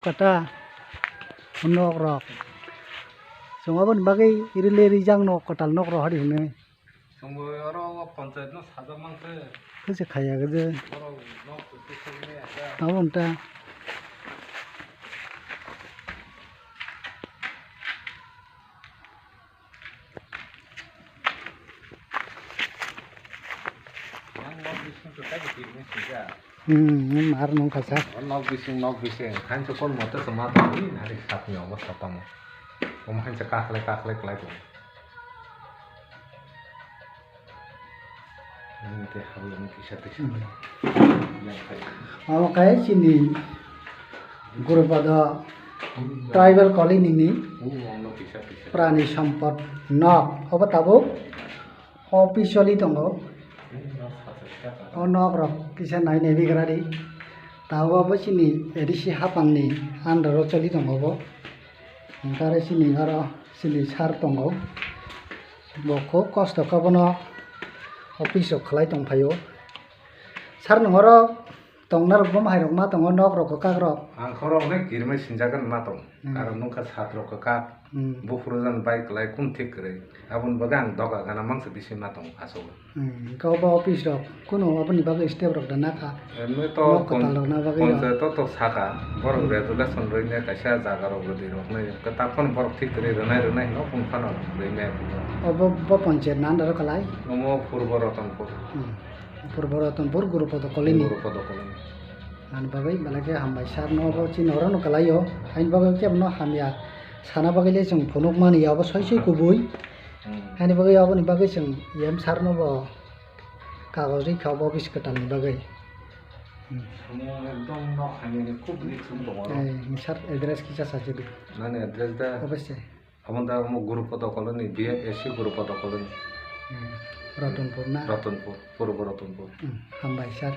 kata nok rok sungabon bagai irile rijang nok kotal nok roh hari hune 정부 여러 번째는 사장한테 그se khaya gede 여러 너 그때 생각해 nawonta 양막 비싱 끝까지 기르면 진짜 mar nong khasa nog bising kan cokon motor semata ini hari sapnya was sapam kan cekak lek lagi ini teh halu kisah kai sini guru pada tribal colony ni kisah prani sampad nok apa tabu officially tongo nok rok kisa nai nebi gradi tahu apa sini edisi hapang ni andaro choli tongo bo ngare sini ngaro sini sar tongo boko kosto kabono office khlai tong phayo sar nongoro tongnar bom hairok ma tongo nok rok ka rok ang khorok ne girme sinjagan matong karon nungka satro ka bufrujan bike lai kun thik kre abun bagang doga gana mangse bisi matong aso kau ba office rok kuno apni bagai step rok dana ka এমনি তো পঞ্চায়েত তো থাকা বড় রেজুলেশন রইনে কাইসা জায়গা রব দি রকনে তাপন বড় ঠিক করে রনাই ন কোন ফান রইনে अब पञ्चायत नान्दर कलाई নম পূর্ব রতনপুর पूर्व रतनपुर गुरुपद कलिनी পদ কলোনি आन बागै बालाके हामबाय सार न अब चिनहर न कलायो आइन बागै केब न हामिया साना बागैले जों फनुक मानि अब सयसै गुबै आइन बागै अब नि बागै जों एम सार न ब कागज रै खाव अफिस कटानि बागै একদম ন হামিনি খুব রিক্স দङ सार एड्रेस किसा साजे दु নানে অ্যাড্রেস দা अवश्य আমদা মো গুরুপদ কলোনি বিএফএসসি গুরুপদ কলোনি रतनपुर ना রতনপুর পূর্ব রতনপুর हामबाय सार